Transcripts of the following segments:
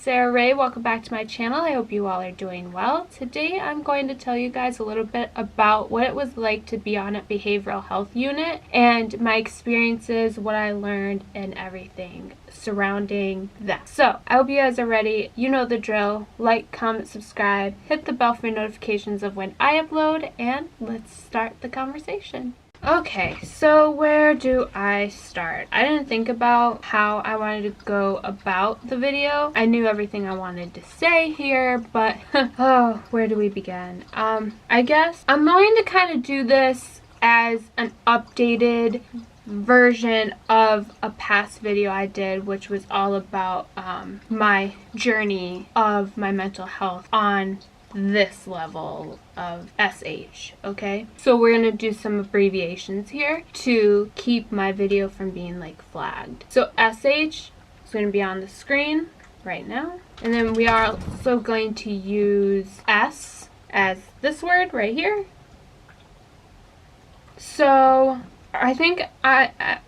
Sarah Rae, welcome back to my channel. I hope you all are doing well. Today I'm going to tell you guys a little bit about what it was like to be on a behavioral health unit and my experiences, what I learned, and everything surrounding that. So I hope you guys are ready. You know the drill. Like, comment, subscribe, hit the bell for notifications of when I upload, and let's start the conversation. Okay, so where do I start? I didn't think about how I wanted to go about the video. I knew everything I wanted to say here, but oh, where do we begin? I guess I'm going to kind of do this as an updated version of a past video I did, which was all about my journey of my mental health on this level of SH, okay? So we're gonna do some abbreviations here to keep my video from being like flagged. So SH is gonna be on the screen right now, and then we are also going to use S as this word right here. So I think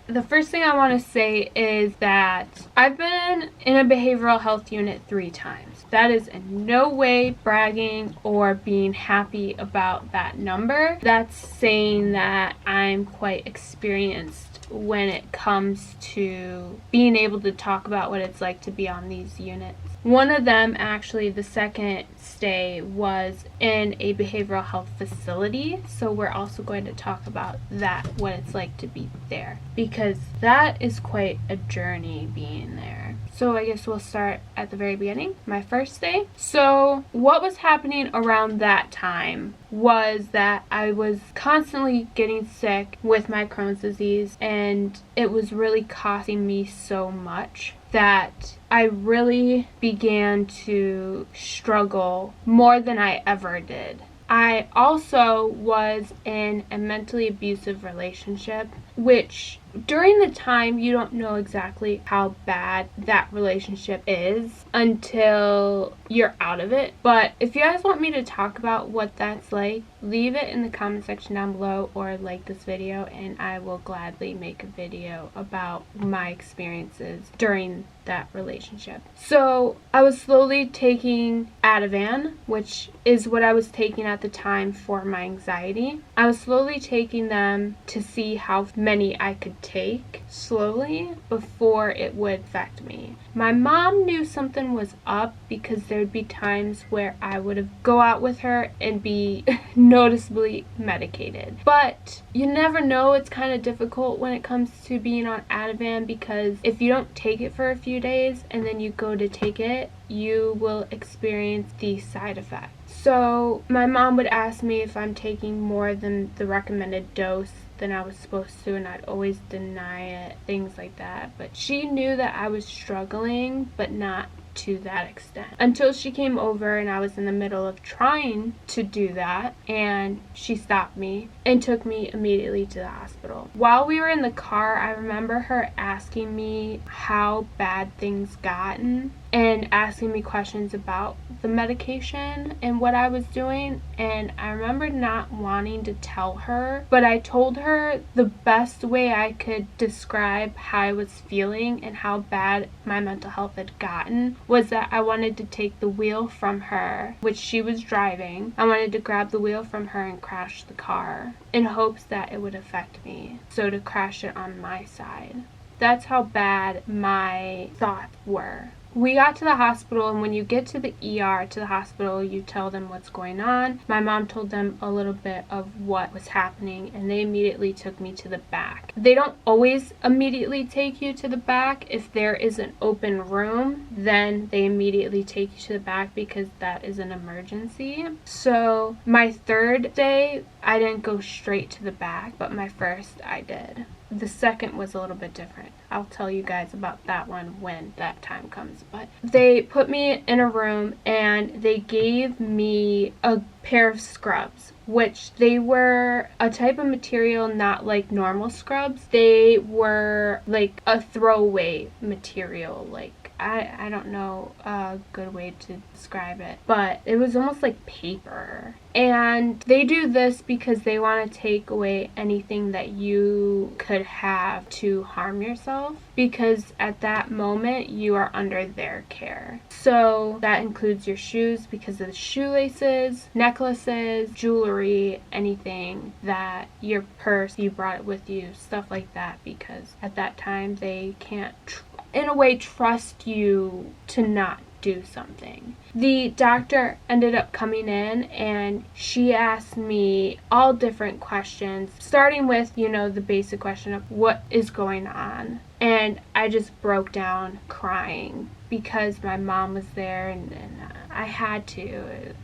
the first thing I want to say is that I've been in a behavioral health unit 3 times. That is in no way bragging or being happy about that number. That's saying that I'm quite experienced when it comes to being able to talk about what it's like to be on these units. One of them, actually, the second stay was in a behavioral health facility, so we're also going to talk about that, what it's like to be there, because that is quite a journey being there. So I guess we'll start at the very beginning, my first day. So what was happening around that time was that I was constantly getting sick with my Crohn's disease, and it was really costing me so much that I really began to struggle more than I ever did. I also was in a mentally abusive relationship, which during the time you don't know exactly how bad that relationship is until you're out of it. But if you guys want me to talk about what that's like, leave it in the comment section down below or like this video, and I will gladly make a video about my experiences during that relationship. So I was slowly taking Ativan, which is what I was taking at the time for my anxiety. I was slowly taking them to see how many I could take slowly before it would affect me. My mom knew something was up because there'd be times where I would go out with her and be noticeably medicated. But you never know. It's kind of difficult when it comes to being on Ativan, because if you don't take it for a few days and then you go to take it, you will experience these side effects. So my mom would ask me if I'm taking more than the recommended dose than I was supposed to, and I'd always deny it, things like that. But she knew that I was struggling, but not to that extent, until she came over and I was in the middle of trying to do that, and she stopped me and took me immediately to the hospital. While we were in the car, I remember her asking me how bad things gotten and asking me questions about the medication and what I was doing, and I remember not wanting to tell her, but I told her the best way I could describe how I was feeling and how bad my mental health had gotten was that I wanted to take the wheel from her, which she was driving. I wanted to grab the wheel from her and crash the car in hopes that it would affect me, so to crash it on my side. That's how bad my thoughts were. We got to the hospital, and when you get to the ER, to the hospital, you tell them what's going on. My mom told them a little bit of what was happening, and they immediately took me to the back. They don't always immediately take you to the back. If there is an open room, then they immediately take you to the back because that is an emergency. So my third day, I didn't go straight to the back, but my first I did. The second was a little bit different. I'll tell you guys about that one when that time comes. But they put me in a room and they gave me a pair of scrubs, which they were a type of material not like normal scrubs. They were like a throwaway material, like I don't know a good way to describe it, but it was almost like paper. And they do this because they want to take away anything that you could have to harm yourself, because at that moment you are under their care. So that includes your shoes, because of the shoelaces, necklaces, jewelry, anything that your purse, you brought it with you, stuff like that, because at that time they can't in a way trust you to not do something. The doctor ended up coming in and she asked me all different questions, starting with, the basic question of what is going on. And I just broke down crying because my mom was there and I had to.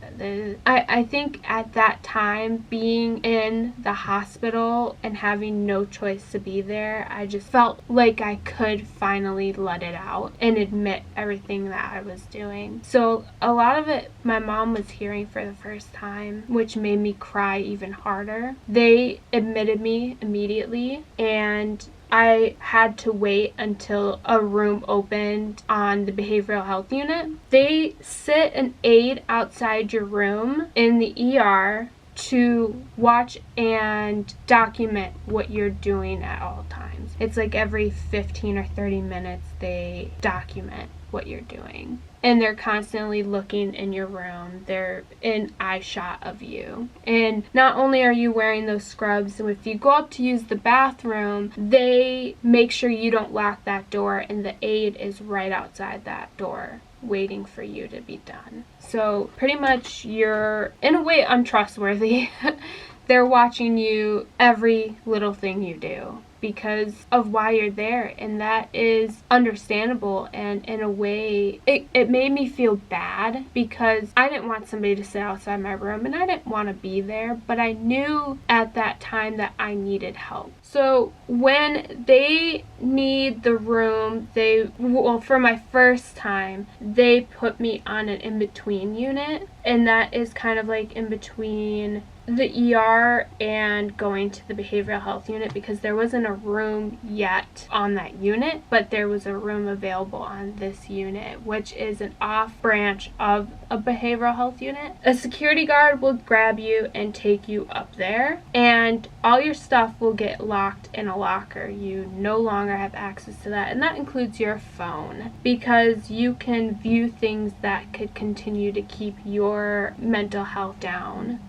I think at that time, being in the hospital and having no choice to be there, I just felt like I could finally let it out and admit everything that I was doing. So a lot of it my mom was hearing for the first time, which made me cry even harder. They admitted me immediately and I had to wait until a room opened on the behavioral health unit. They sit an aide outside your room in the ER to watch and document what you're doing at all times. It's like every 15 or 30 minutes they document what you're doing. And they're constantly looking in your room. They're in eye shot of you. And not only are you wearing those scrubs, if you go up to use the bathroom, they make sure you don't lock that door, and the aide is right outside that door waiting for you to be done. So pretty much you're in a way untrustworthy. They're watching you every little thing you do because of why you're there, and that is understandable. And in a way it made me feel bad because I didn't want somebody to sit outside my room and I didn't want to be there, but I knew at that time that I needed help. So when they need the room, for my first time, they put me on an in-between unit, and that is kind of like in between the ER and going to the behavioral health unit, because there wasn't a room yet on that unit, but there was a room available on this unit, which is an off branch of a behavioral health unit. A security guard will grab you and take you up there, and all your stuff will get locked in a locker. You no longer have access to that, and that includes your phone, because you can view things that could continue to keep your mental health down.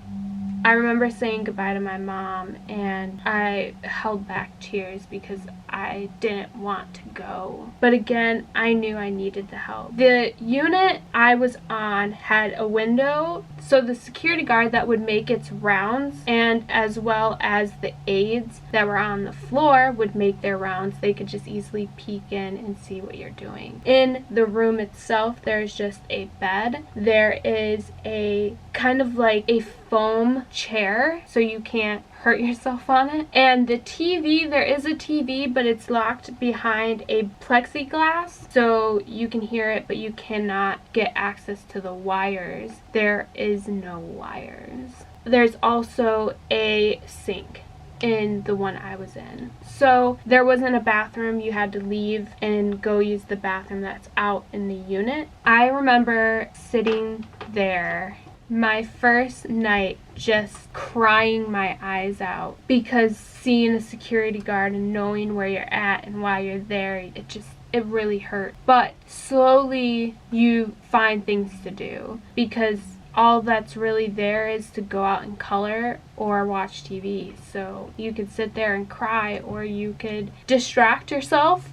I remember saying goodbye to my mom, and I held back tears because I didn't want to go. But again, I knew I needed the help. The unit I was on had a window, so the security guard that would make its rounds, and as well as the aides that were on the floor would make their rounds. They could just easily peek in and see what you're doing. In the room itself, there's just a bed. There is a kind of like a foam chair so you can't hurt yourself on it. And the TV, there is a TV, but it's locked behind a plexiglass, so you can hear it, but you cannot get access to the wires. There is no wires. There's also a sink in the one I was in. So there wasn't a bathroom. You had to leave and go use the bathroom that's out in the unit. I remember sitting there my first night just crying my eyes out, because seeing a security guard and knowing where you're at and why you're there, it really hurt. But slowly you find things to do, because all that's really there is to go out and color or watch TV. So you could sit there and cry, or you could distract yourself.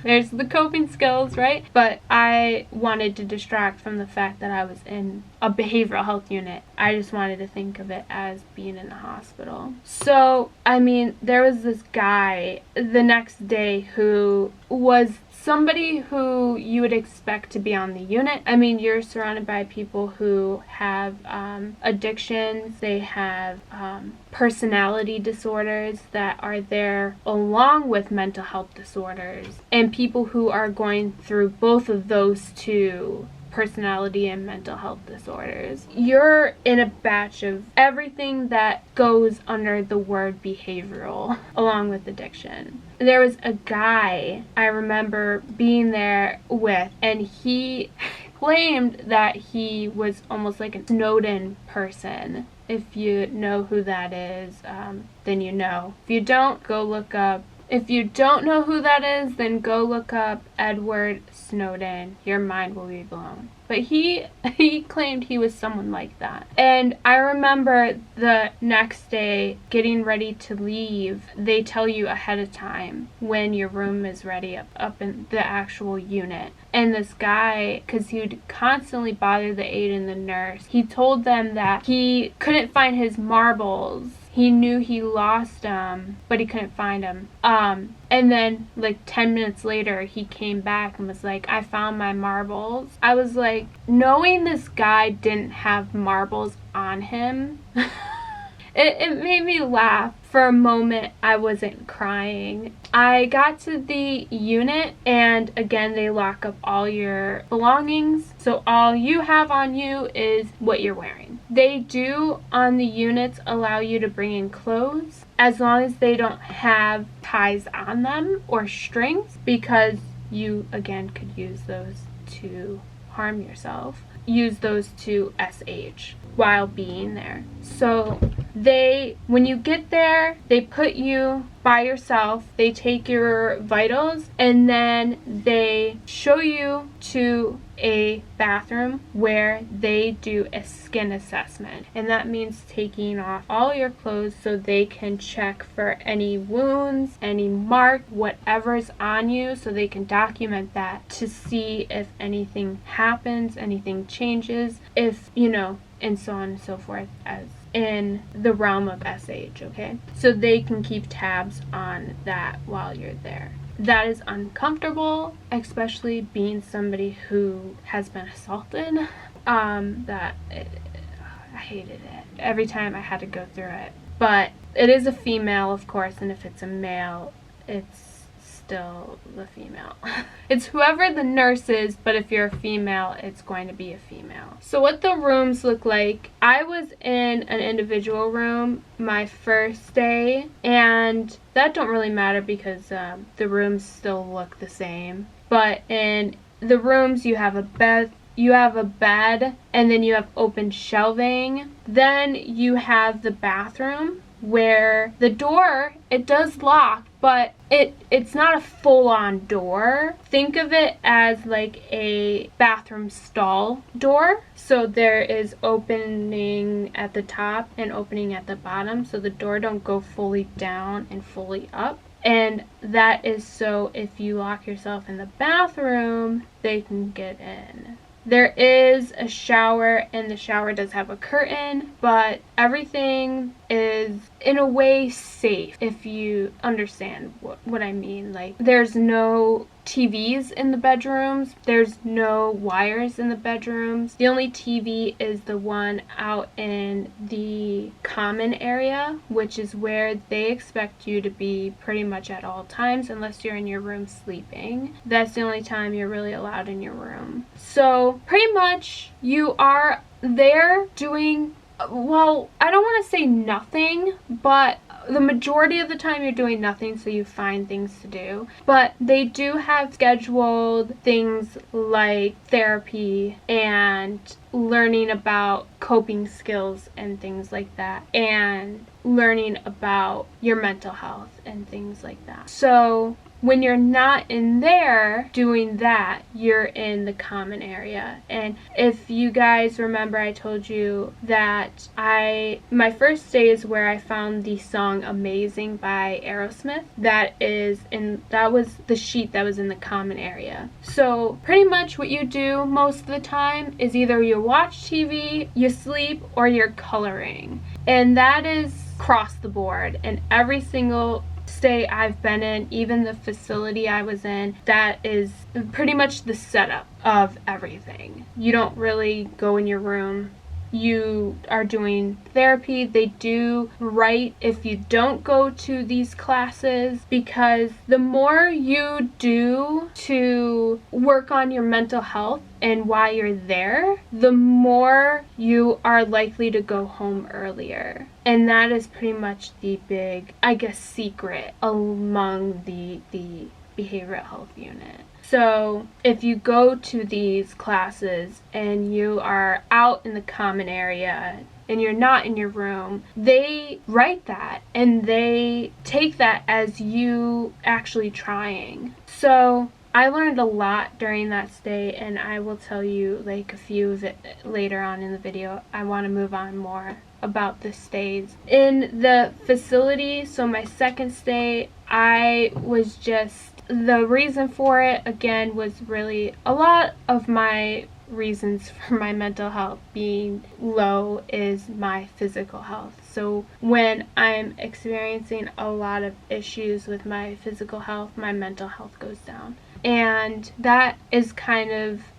There's the coping skills, right? But I wanted to distract from the fact that I was in a behavioral health unit. I just wanted to think of it as being in the hospital. So, there was this guy the next day who was somebody who you would expect to be on the unit. I mean, you're surrounded by people who have addictions, they have personality disorders that are there along with mental health disorders, and people who are going through both of those two, personality and mental health disorders. You're in a batch of everything that goes under the word behavioral, along with addiction. There was a guy I remember being there with, and he claimed that he was almost like a Snowden person. If you know who that is, then you know. If you don't, go look up. If you don't know who that is, then go look up Edward Snowden. Your mind will be blown. But he claimed he was someone like that. And I remember the next day getting ready to leave. They tell you ahead of time when your room is ready up in the actual unit. And this guy, because he would constantly bother the aide and the nurse, he told them that he couldn't find his marbles. He knew he lost them, but he couldn't find them. And then, like, 10 minutes later, he came back and was like, I found my marbles. I was like, knowing this guy didn't have marbles on him, it made me laugh. For a moment, I wasn't crying. I got to the unit, and again, they lock up all your belongings. So all you have on you is what you're wearing. They do, on the units, allow you to bring in clothes, as long as they don't have ties on them or strings, because you, again, could use those to harm yourself. Use those to SH while being there. So when you get there, they put you by yourself, they take your vitals, and then they show you to a bathroom where they do a skin assessment. And that means taking off all your clothes so they can check for any wounds, any mark, whatever's on you, so they can document that to see if anything happens, anything changes, if, and so on and so forth, as in the realm of SH, okay? So they can keep tabs on that while you're there. That is uncomfortable, especially being somebody who has been assaulted. I hated it. Every time I had to go through it. But it is a female, of course, and if it's a male, it's still the female. It's whoever the nurse is, but if you're a female, it's going to be a female. So what the rooms look like, I was in an individual room my first day, and that don't really matter because the rooms still look the same. But in the rooms, you have a bed, and then you have open shelving. Then you have the bathroom, where the door, it does lock, but it's not a full-on door. Think of it as like a bathroom stall door. So there is opening at the top and opening at the bottom, so the door don't go fully down and fully up. And that is so if you lock yourself in the bathroom, they can get in. There is a shower, and the shower does have a curtain, but everything is in a way safe, if you understand what I mean. Like, there's no TVs in the bedrooms, there's no wires in the bedrooms. The only TV is the one out in the common area, which is where they expect you to be pretty much at all times, unless you're in your room sleeping. That's the only time you're really allowed in your room. So pretty much you are there doing, well, I don't want to say nothing, but the majority of the time you're doing nothing, so you find things to do. But they do have scheduled things like therapy and learning about coping skills and things like that, and learning about your mental health and things like that. So when you're not in there doing that, you're in the common area. And if you guys remember, I told you that my first day is where I found the song Amazing by Aerosmith. That was the sheet that was in the common area. So pretty much what you do most of the time is either you watch TV, you sleep, or you're coloring. And that is across the board in every single stay I've been in, even the facility I was in, that is pretty much the setup of everything. You don't really go in your room. You are doing therapy. They do write if you don't go to these classes, because the more you do to work on your mental health and while you're there, the more you are likely to go home earlier. And that is pretty much the big, I guess, secret among the behavioral health unit. So if you go to these classes and you are out in the common area and you're not in your room, they write that and they take that as you actually trying. So I learned a lot during that stay, and I will tell you like a few of it later on in the video. I want to move on more about the stays in the facility. So my second stay, the reason for it, again, was really a lot of my reasons for my mental health being low is my physical health. So when I'm experiencing a lot of issues with my physical health, my mental health goes down. And that is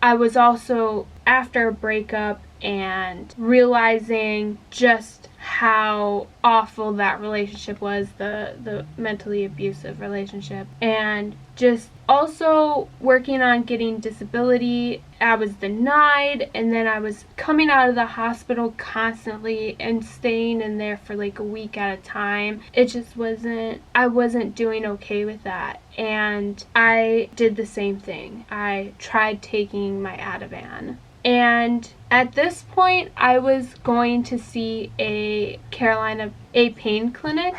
I was also after a breakup and realizing just how awful that relationship was, the mentally abusive relationship, and just also working on getting disability. I was denied, and then I was coming out of the hospital constantly and staying in there for like a week at a time. It just I wasn't doing okay with that, and I did the same thing. I tried taking my Ativan. And at this point, I was going to see a pain clinic.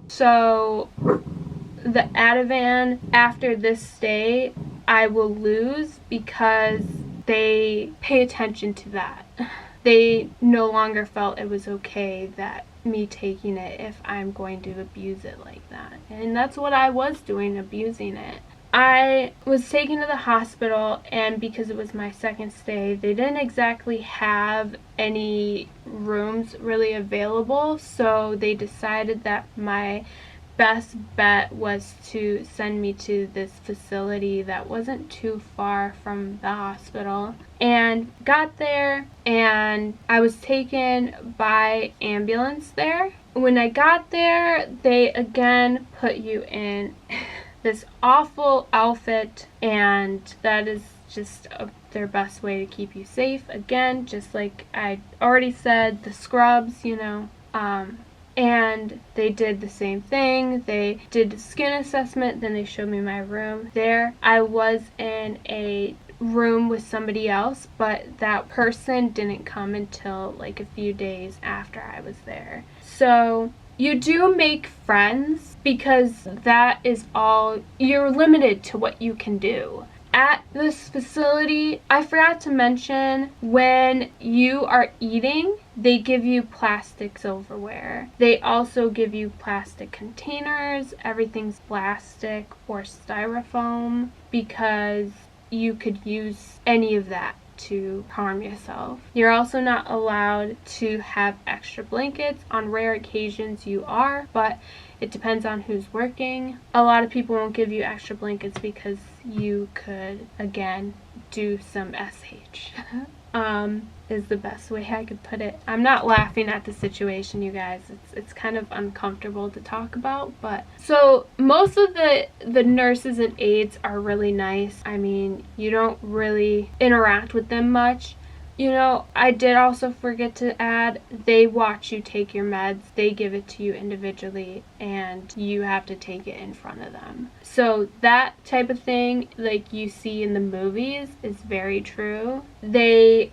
So the Ativan after this stay, I will lose because they pay attention to that. They no longer felt it was okay that me taking it if I'm going to abuse it like that. And that's what I was doing, abusing it. I was taken to the hospital, and because it was my second stay, they didn't exactly have any rooms really available, so they decided that my best bet was to send me to this facility that wasn't too far from the hospital. And got there, and I was taken by ambulance there. When I got there, they again put you in this awful outfit, and that is just their best way to keep you safe. Again, just like I already said, the scrubs, and they did the same thing. They did a skin assessment, then they showed me my room. There I was in a room with somebody else, but that person didn't come until like a few days after I was there. So you do make friends, because that is all, you're limited to what you can do. At this facility, I forgot to mention, when you are eating, they give you plastic silverware. They also give you plastic containers. Everything's plastic or styrofoam, because you could use any of that to harm yourself. You're also not allowed to have extra blankets. On rare occasions you are, but it depends on who's working. A lot of people won't give you extra blankets because you could, again, do some SH. Is the best way I could put it. I'm not laughing at the situation, you guys. It's kind of uncomfortable to talk about, but so most of the nurses and aides are really nice. I mean, you don't really interact with them much. I did also forget to add, they watch you take your meds. They give it to you individually, and you have to take it in front of them. So that type of thing, like you see in the movies, is very true. It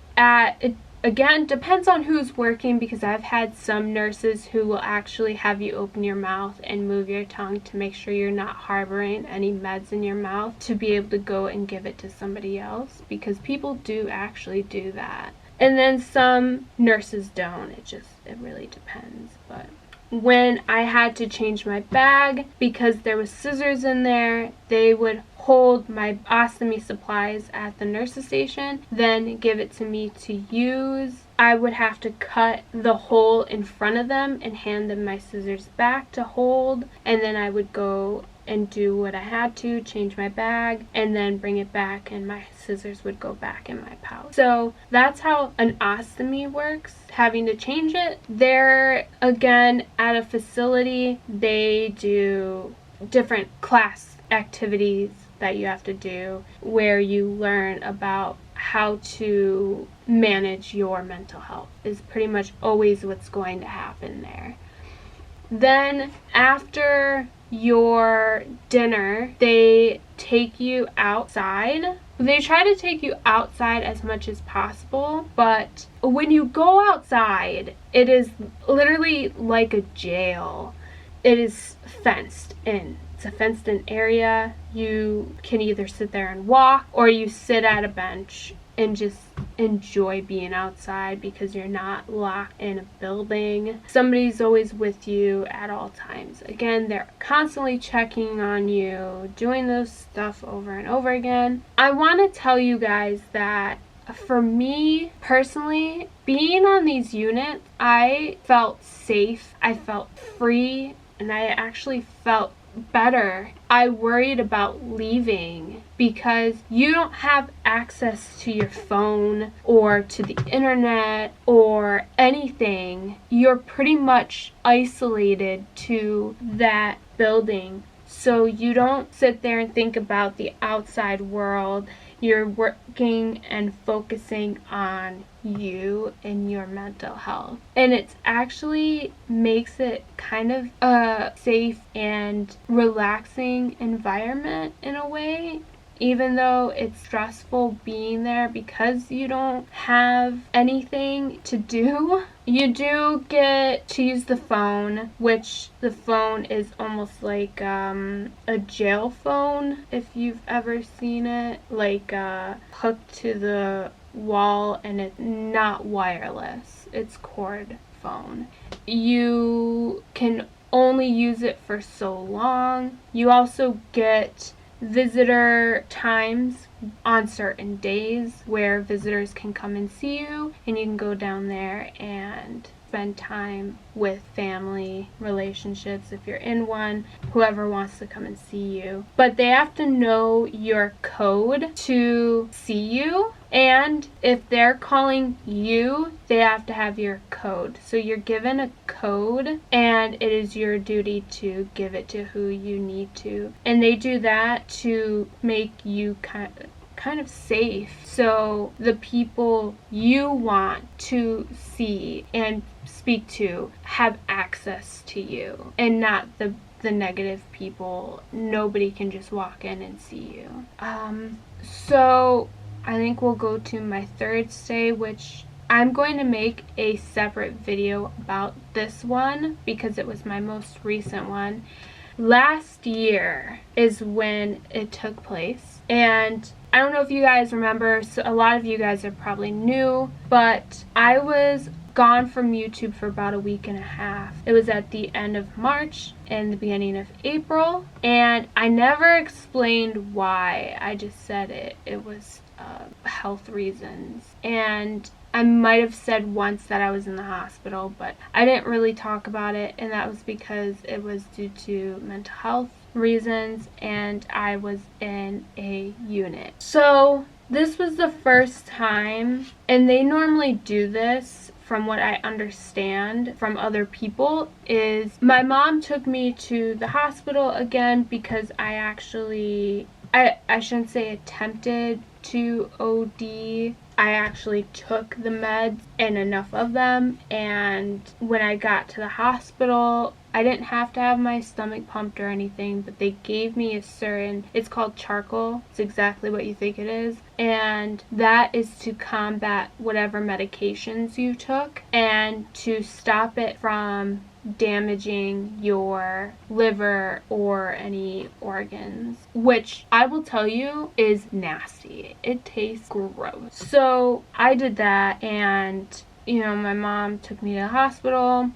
again depends on who's working, because I've had some nurses who will actually have you open your mouth and move your tongue to make sure you're not harboring any meds in your mouth, to be able to go and give it to somebody else, because people do actually do that. And then some nurses don't. It really depends. But when I had to change my bag because there was scissors in there, they would hold my ostomy supplies at the nurse's station, then give it to me to use. I would have to cut the hole in front of them and hand them my scissors back to hold, and then I would go and do what I had to, change my bag, and then bring it back, and my scissors would go back in my pouch. So that's how an ostomy works, having to change it. They're, again, at a facility, they do different class activities that you have to do where you learn about how to manage your mental health is pretty much always what's going to happen there. Then after your dinner, they take you outside. They try to take you outside as much as possible, but when you go outside, it is literally like a jail. It is fenced in. It's a fenced in area. You can either sit there and walk, or you sit at a bench and just enjoy being outside because you're not locked in a building. Somebody's always with you at all times. Again, they're constantly checking on you, doing those stuff over and over again. I want to tell you guys that for me personally, being on these units, I felt safe, I felt free, and I actually felt better. I worried about leaving because you don't have access to your phone or to the internet or anything. You're pretty much isolated to that building. So you don't sit there and think about the outside world. You're working and focusing on you and your mental health. And it actually makes it kind of a safe and relaxing environment in a way. Even though it's stressful being there because you don't have anything to do, you do get to use the phone, which the phone is almost like a jail phone, if you've ever seen it, like hooked to the wall, and it's not wireless, it's cord phone. You can only use it for so long. You also get visitor times on certain days where visitors can come and see you, and you can go down there and spend time with family relationships if you're in one, whoever wants to come and see you. But they have to know your code to see you, and if they're calling you, they have to have your code. So you're given a code, and it is your duty to give it to who you need to. And they do that to make you kind of safe, so the people you want to see and speak to have access to you, and not the negative people. Nobody can just walk in and see you. So I think we'll go to my third stay, which I'm going to make a separate video about this one because it was my most recent one. Last year is when it took place, and I don't know if you guys remember, so a lot of you guys are probably new, but I was gone from YouTube for about a week and a half. It was at the end of March and the beginning of April, and I never explained why. I just said it was health reasons, and I might have said once that I was in the hospital, but I didn't really talk about it, and that was because it was due to mental health reasons, and I was in a unit. So this was the first time, and they normally do this, from what I understand from other people, is my mom took me to the hospital again because I actually, I shouldn't say attempted to OD. I actually took the meds, and enough of them, and when I got to the hospital, I didn't have to have my stomach pumped or anything, but they gave me a certain, it's called charcoal, it's exactly what you think it is, and that is to combat whatever medications you took and to stop it from damaging your liver or any organs, which I will tell you is nasty. It tastes gross. So I did that, and my mom took me to the hospital,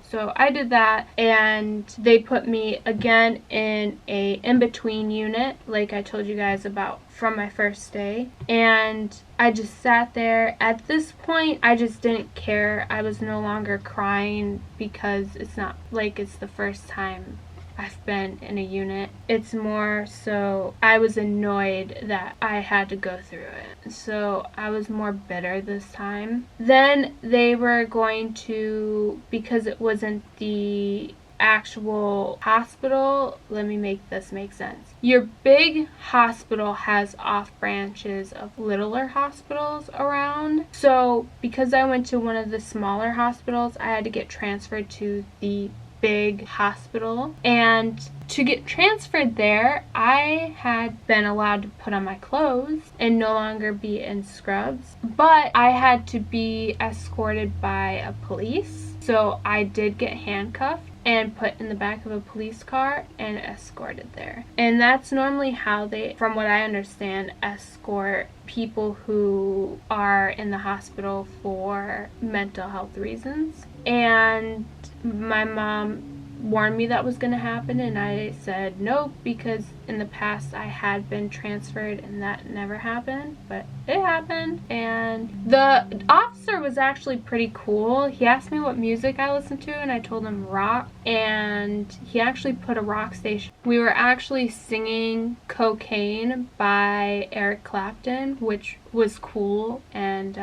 so I did that, and they put me again in a in-between unit, like I told you guys about from my first day, and I just sat there. At this point, I just didn't care. I was no longer crying because it's not like it's the first time I've been in a unit. It's more so I was annoyed that I had to go through it. So I was more bitter this time. Then they were going to, because it wasn't the actual hospital, let me make this make sense. Your big hospital has off branches of littler hospitals around. So because I went to one of the smaller hospitals, I had to get transferred to the big hospital, and to get transferred there, I had been allowed to put on my clothes and no longer be in scrubs, but I had to be escorted by a police. So I did get handcuffed and put in the back of a police car and escorted there. And that's normally how they, from what I understand, escort people who are in the hospital for mental health reasons. And my mom warned me that was going to happen, and I said no, because in the past I had been transferred and that never happened, but it happened. And the officer was actually pretty cool. He asked me what music I listened to, and I told him rock, and he actually put a rock station. We were actually singing Cocaine by Eric Clapton, which was cool. And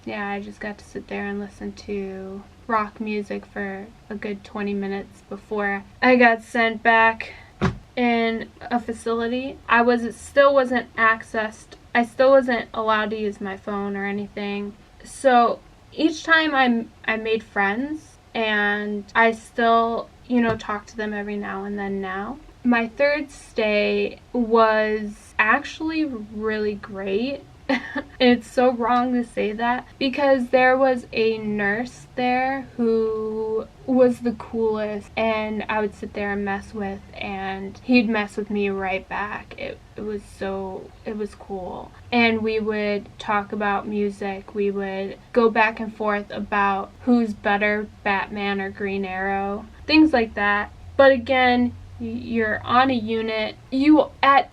yeah, I just got to sit there and listen to rock music for a good 20 minutes before I got sent back in a facility. I still wasn't allowed to use my phone or anything. So each time I made friends, and I still, talk to them every now and then now. My third stay was actually really great. It's so wrong to say that, because there was a nurse there who was the coolest, and I would sit there and mess with, and he'd mess with me right back. It was cool. And we would talk about music. We would go back and forth about who's better, Batman or Green Arrow, things like that. But again, you're on a unit.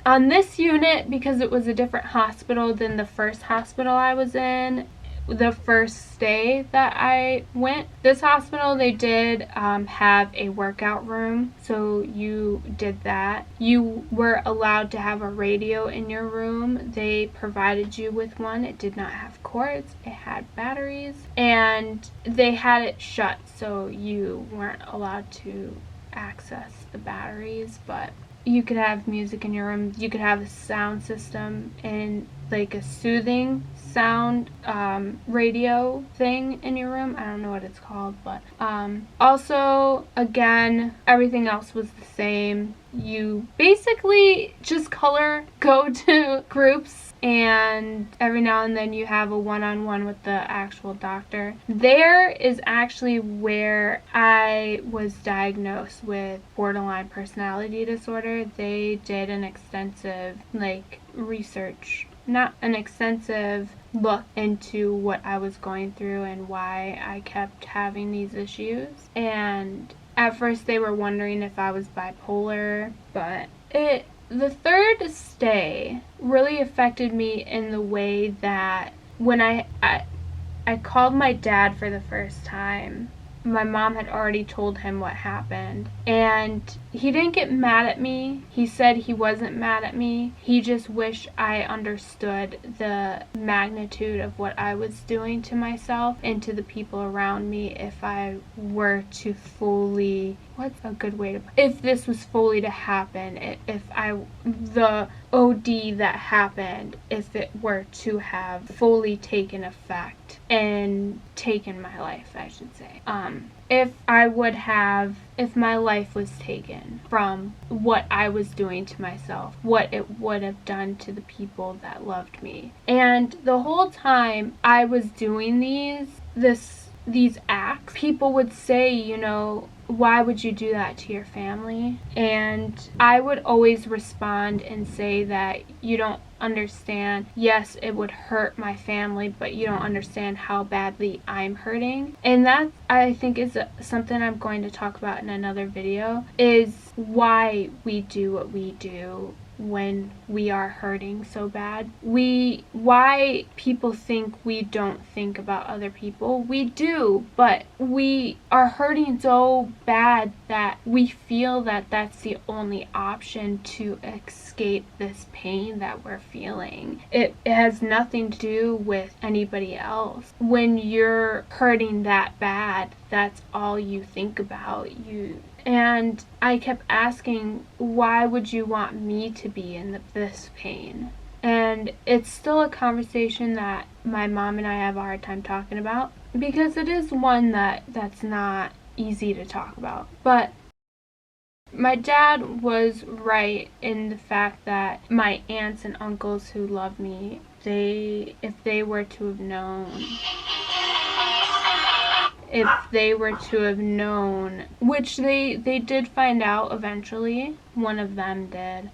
On this unit, because it was a different hospital than the first hospital I was in, the first stay that I went, this hospital, they did have a workout room, so you did that. You were allowed to have a radio in your room. They provided you with one. It did not have cords, it had batteries, and they had it shut, so you weren't allowed to access the batteries, but you could have music in your room. You could have a sound system and like a soothing sound radio thing in your room. I don't know what it's called, but also, again, everything else was the same. You basically just go to groups, and every now and then you have a one-on-one with the actual doctor. There is actually where I was diagnosed with borderline personality disorder. They did an extensive research, not an extensive look into what I was going through and why I kept having these issues. And at first they were wondering if I was bipolar, but the third stay really affected me in the way that when I called my dad for the first time, my mom had already told him what happened, and he didn't get mad at me. He said he wasn't mad at me. He just wished I understood the magnitude of what I was doing to myself and to the people around me if I were to fully, what's a good way to, if this was fully to happen, the OD that happened, if it were to have fully taken effect and taken my life, I should say. If my life was taken from what I was doing to myself, what it would have done to the people that loved me. And the whole time I was doing these acts, people would say, why would you do that to your family? And I would always respond and say that you don't understand, yes, it would hurt my family, but you don't understand how badly I'm hurting. And that, I think, is something I'm going to talk about in another video, is why we do what we do when we are hurting so bad. Why people think we don't think about other people. We do, but we are hurting so bad that we feel that that's the only option to escape this pain that we're feeling. It has nothing to do with anybody else. When you're hurting that bad, that's all you think about. And I kept asking, why would you want me to be in this pain? And it's still a conversation that my mom and I have a hard time talking about, because it is one that's not easy to talk about. But my dad was right in the fact that my aunts and uncles who love me, if they were to have known, which they did find out eventually, one of them did,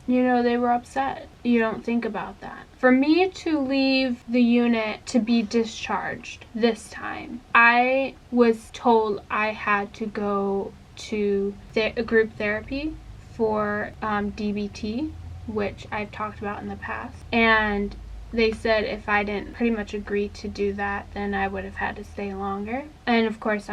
they were upset. You don't think about that. For me to leave the unit to be discharged this time, I was told I had to go to a group therapy for DBT, which I've talked about in the past, and they said if I didn't pretty much agree to do that, then I would have had to stay longer. And of course,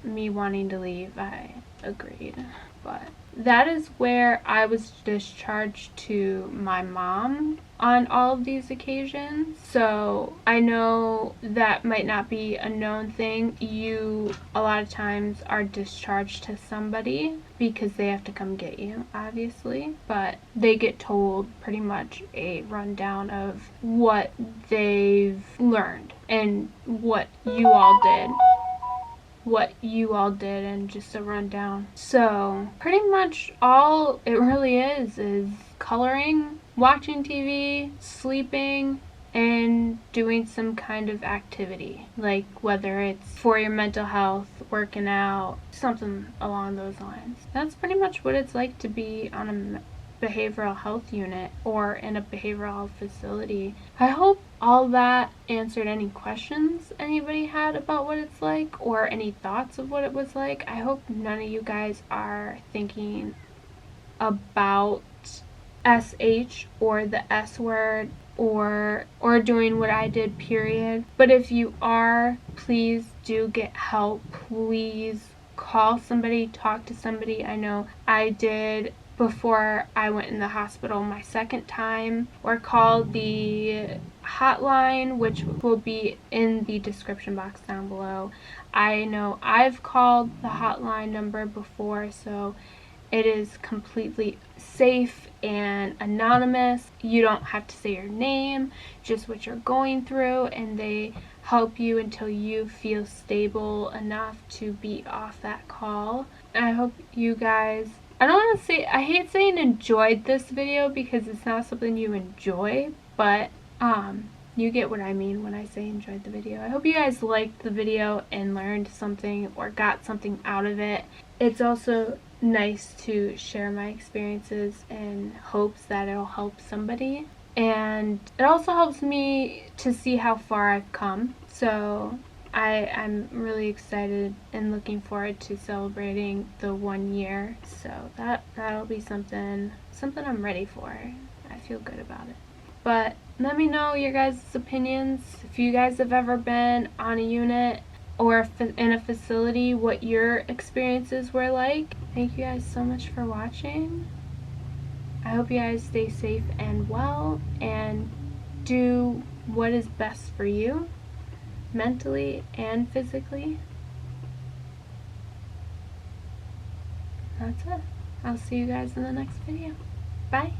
me wanting to leave, I agreed. But that is where I was discharged to my mom on all of these occasions. So I know that might not be a known thing. You a lot of times are discharged to somebody because they have to come get you, obviously, but they get told pretty much a rundown of what they've learned and what you all did and just a rundown. So pretty much all it really is coloring, watching TV, sleeping, and doing some kind of activity, like whether it's for your mental health, working out, something along those lines. That's pretty much what it's like to be on a behavioral health unit or in a behavioral health facility. I hope all that answered any questions anybody had about what it's like or any thoughts of what it was like. I hope none of you guys are thinking about SH or the S word or doing what I did, period. But if you are, please do get help. Please call somebody, talk to somebody. I know I did before I went in the hospital my second time, or call the hotline, which will be in the description box down below. I know I've called the hotline number before, so it is completely safe and anonymous. You don't have to say your name, just what you're going through, and they help you until you feel stable enough to be off that call. I hope you guys, I hate saying enjoyed this video because it's not something you enjoy, but you get what I mean when I say enjoyed the video. I hope you guys liked the video and learned something or got something out of it. It's also nice to share my experiences in hopes that it'll help somebody. And it also helps me to see how far I've come. So I'm really excited and looking forward to celebrating the 1 year. So that'll be something I'm ready for. I feel good about it. But let me know your guys' opinions. If you guys have ever been on a unit or in a facility, what your experiences were like. Thank you guys so much for watching. I hope you guys stay safe and well and do what is best for you, mentally and physically. That's it. I'll see you guys in the next video. Bye.